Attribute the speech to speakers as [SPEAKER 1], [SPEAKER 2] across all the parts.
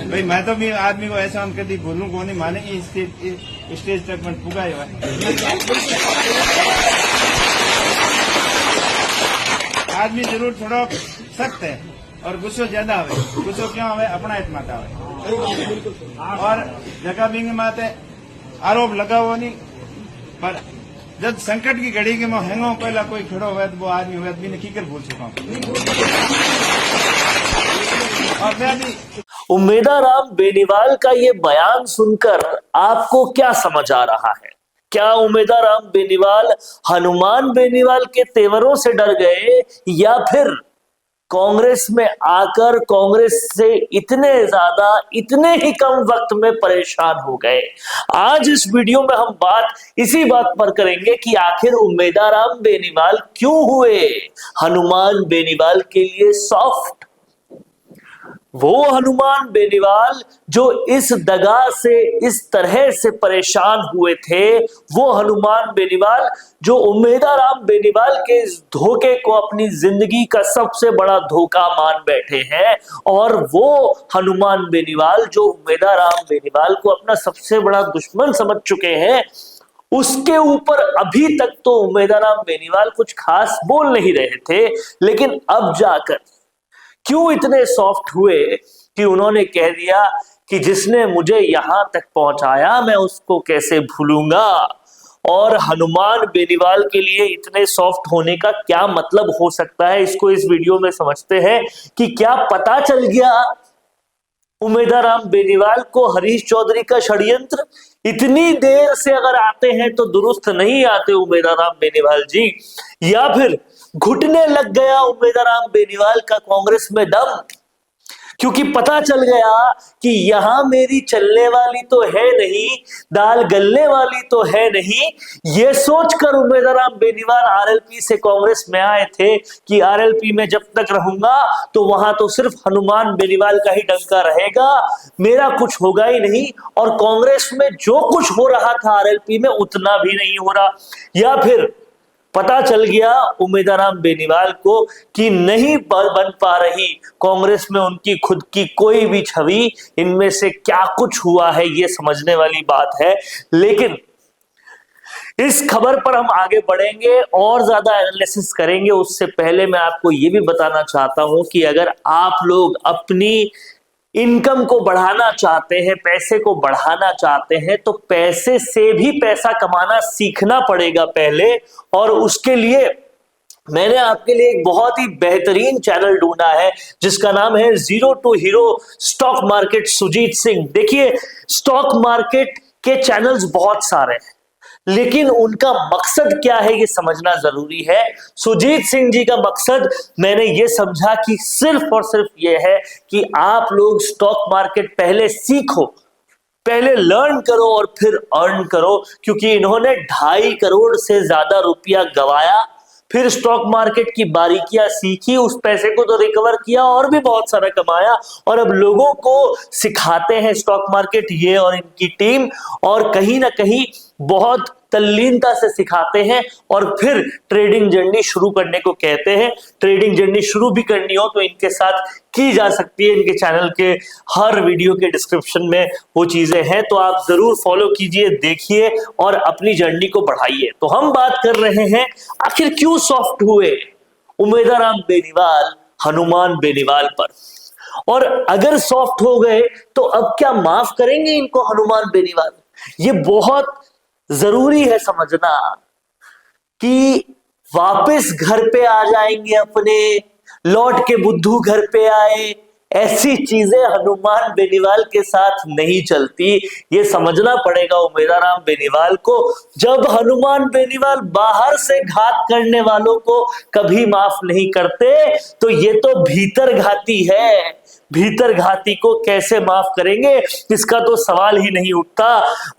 [SPEAKER 1] भाई मैं तो भी आदमी को ऐसा हम कभी बोलूं को नहीं माने कि स्टेज तक मैं पुगा हुआ आदमी जरूर थोड़ा सख्त है और गुस्सो ज्यादा आवे। गुस्सो क्यों आवे? अपना हित आवे और जगह भी माते आरोप लगा हुआ नहीं। पर जब संकट की घड़ी के मैं हैंगो पहला कोई खड़ो हुआ तो वो आदमी हुआ भी की कर भूल चुका हूँ। और मैं अभी
[SPEAKER 2] उम्मेदाराम बेनीवाल का ये बयान सुनकर आपको क्या समझ आ रहा है? क्या उम्मेदाराम बेनीवाल हनुमान बेनीवाल के तेवरों से डर गए या फिर कांग्रेस में आकर कांग्रेस से इतने ज्यादा इतने ही कम वक्त में परेशान हो गए? आज इस वीडियो में हम इसी बात पर करेंगे कि आखिर उम्मेदाराम बेनीवाल क्यों हुए हनुमान बेनीवाल के लिए सॉफ्ट। वो हनुमान बेनीवाल जो इस दगा से इस तरह से परेशान हुए थे, वो हनुमान बेनीवाल जो उम्मेदाराम बेनीवाल के इस धोखे को अपनी जिंदगी का सबसे बड़ा धोखा मान बैठे हैं, और वो हनुमान बेनीवाल जो उम्मेदाराम बेनीवाल को अपना सबसे बड़ा दुश्मन समझ चुके हैं, उसके ऊपर अभी तक तो उम्मेदाराम बेनीवाल कुछ खास बोल नहीं रहे थे। लेकिन अब जाकर क्यों इतने सॉफ्ट हुए कि उन्होंने कह दिया कि जिसने मुझे यहां तक पहुंचाया मैं उसको कैसे भूलूंगा। और हनुमान बेनीवाल के लिए इतने सॉफ्ट होने का क्या मतलब हो सकता है, इसको इस वीडियो में समझते हैं कि क्या पता चल गया उम्मेदाराम बेनीवाल को हरीश चौधरी का षड्यंत्र। इतनी देर से अगर आते हैं तो दुरुस्त नहीं आते उम्मेदाराम बेनीवाल जी, या फिर घुटने लग गया उम्मेदाराम बेनीवाल का कांग्रेस में दम, क्योंकि पता चल गया कि यहां मेरी चलने वाली तो है नहीं, दाल गलने वाली तो है नहीं। ये सोचकर उम्मेदाराम बेनीवाल आरएलपी से कांग्रेस में आए थे कि आरएलपी में जब तक रहूंगा तो वहां तो सिर्फ हनुमान बेनीवाल का ही डंका रहेगा, मेरा कुछ होगा ही नहीं। और कांग्रेस में जो कुछ हो रहा था आरएलपी में उतना भी नहीं हो रहा। या फिर पता चल गया उम्मेदाराम बेनीवाल को कि नहीं बन पा रही कांग्रेस में उनकी खुद की कोई भी छवि, इनमें से क्या कुछ हुआ है ये समझने वाली बात है। लेकिन इस खबर पर हम आगे बढ़ेंगे और ज्यादा एनालिसिस करेंगे, उससे पहले मैं आपको ये भी बताना चाहता हूं कि अगर आप लोग अपनी इनकम को बढ़ाना चाहते हैं, पैसे को बढ़ाना चाहते हैं, तो पैसे से भी पैसा कमाना सीखना पड़ेगा पहले। और उसके लिए मैंने आपके लिए एक बहुत ही बेहतरीन चैनल ढूंढा है जिसका नाम है zero to hero stock market Sujeet Singh. देखिए, स्टॉक मार्केट के चैनल्स बहुत सारे हैं, लेकिन उनका मकसद क्या है ये समझना जरूरी है। सुजीत सिंह जी का मकसद मैंने ये समझा कि सिर्फ और सिर्फ ये है कि आप लोग स्टॉक मार्केट पहले सीखो, पहले लर्न करो और फिर अर्न करो, क्योंकि इन्होंने 2.5 करोड़ से ज्यादा रुपया गवाया, फिर स्टॉक मार्केट की बारीकियां सीखी, उस पैसे को तो रिकवर किया और भी बहुत सारा कमाया, और अब लोगों को सिखाते हैं स्टॉक मार्केट, ये और इनकी टीम, और कहीं ना कहीं बहुत तल्लीनता से सिखाते हैं और फिर ट्रेडिंग जर्नी शुरू करने को कहते हैं। ट्रेडिंग जर्नी शुरू भी करनी हो तो इनके साथ की जा सकती है, इनके चैनल के हर वीडियो के डिस्क्रिप्शन में वो चीजें हैं, तो आप जरूर फॉलो कीजिए, देखिए और अपनी जर्नी को बढ़ाइए। तो हम बात कर रहे हैं आखिर क्यों सॉफ्ट हुए उम्मेदाराम बेनीवाल हनुमान बेनीवाल पर, और अगर सॉफ्ट हो गए तो अब क्या माफ करेंगे इनको हनुमान बेनीवाल? ये बहुत जरूरी है समझना कि वापस घर पे आ जाएंगे अपने, लौट के बुद्धू घर पे आए, ऐसी चीजें हनुमान बेनीवाल के साथ नहीं चलती। ये समझना पड़ेगा उम्मेदाराम बेनीवाल को। जब हनुमान बेनीवाल बाहर से घात करने वालों को कभी माफ नहीं करते, तो ये तो भीतर घाती है, भीतर घाती को कैसे माफ करेंगे इसका तो सवाल ही नहीं उठता।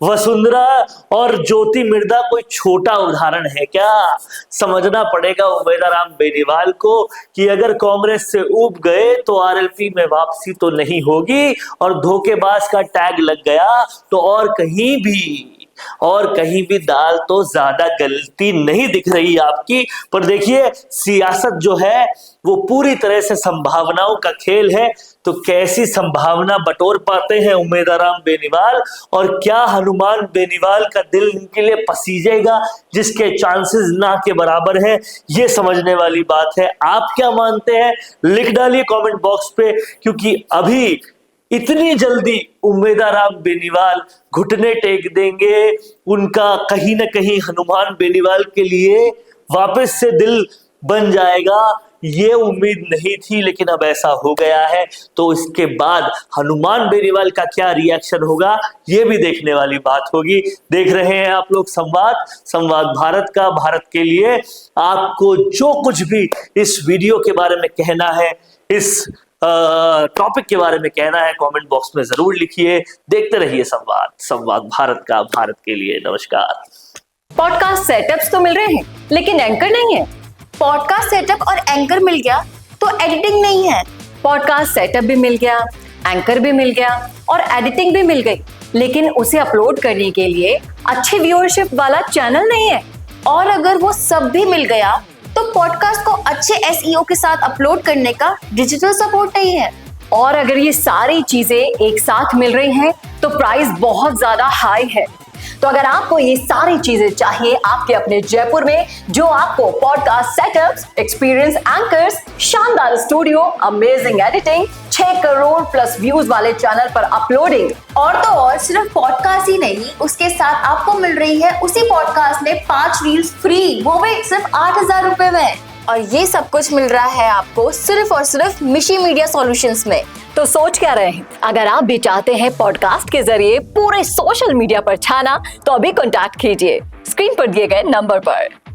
[SPEAKER 2] वसुंधरा और ज्योति मिर्धा कोई छोटा उदाहरण है क्या? समझना पड़ेगा उम्मेदाराम बेनीवाल को कि अगर कांग्रेस से ऊब गए तो आरएलपी में वापसी तो नहीं होगी, और धोखेबाज का टैग लग गया तो और कहीं भी और कहीं भी दाल तो ज्यादा गलती नहीं दिख रही आपकी। पर देखिए, सियासत जो है वो पूरी तरह से संभावनाओं का खेल है। तो कैसी संभावना बटोर पाते हैं उम्मेदाराम बेनीवाल, और क्या हनुमान बेनीवाल का दिल इनके लिए पसीजेगा, जिसके चांसेस ना के बराबर है, ये समझने वाली बात है। आप क्या मानते हैं, लिख डालिए कमेंट बॉक्स पे, क्योंकि अभी इतनी जल्दी उम्मेदाराम बेनीवाल घुटने टेक देंगे, उनका कहीं ना कहीं हनुमान बेनीवाल के लिए वापस से दिल बन जाएगा, ये उम्मीद नहीं थी, लेकिन अब ऐसा हो गया है। तो इसके बाद हनुमान बेनीवाल का क्या रिएक्शन होगा, ये भी देखने वाली बात होगी। देख रहे हैं आप लोग संवाद भारत का, भारत के लिए। आपको जो कुछ भी इस वीडियो के बारे में कहना है, इस टॉपिक के बारे में कहना है, कमेंट बॉक्स में जरूर लिखिए। देखते रहिए संवाद भारत का, भारत के लिए। नमस्कार।
[SPEAKER 3] पॉडकास्ट सेटअप्स तो मिल रहे हैं, लेकिन एंकर नहीं है।
[SPEAKER 4] पॉडकास्ट सेटअप और एंकर मिल गया तो एडिटिंग नहीं है।
[SPEAKER 3] पॉडकास्ट सेटअप भी मिल गया, एंकर भी मिल गया और एडिटिंग भी मिल गई, लेकिन उसे अपलोड करने के लिए अच्छे व्यूअरशिप वाला चैनल नहीं है।
[SPEAKER 4] और अगर वो सब भी मिल गया तो पॉडकास्ट को अच्छे एसईओ के साथ अपलोड करने का डिजिटल सपोर्ट नहीं है।
[SPEAKER 3] और अगर ये सारी चीजें एक साथ मिल रही हैं तो प्राइस बहुत ज्यादा हाई है। तो अगर आपको ये सारी चीजें चाहिए आपके अपने जयपुर में, जो आपको पॉडकास्ट सेटअप्स, एक्सपीरियंस एंकर्स, शानदार studio, amazing editing, 6 crore plus views वाले चैनल पर अपलोडिंग,
[SPEAKER 4] और तो और सिर्फ पॉडकास्ट ही नहीं, उसके साथ आपको मिल रही है उसी पॉडकास्ट में 5 रील्स फ्री, वो भी सिर्फ 8,000 रुपए में। और ये सब कुछ मिल रहा है आपको सिर्फ और सिर्फ मिशी मीडिया सॉल्यूशंस में।
[SPEAKER 3] तो सोच क्या रहे हैं? अगर आप भी चाहते हैं पॉडकास्ट के जरिए पूरे सोशल मीडिया पर छाना, तो अभी कॉन्टैक्ट कीजिए स्क्रीन पर दिए गए नंबर पर।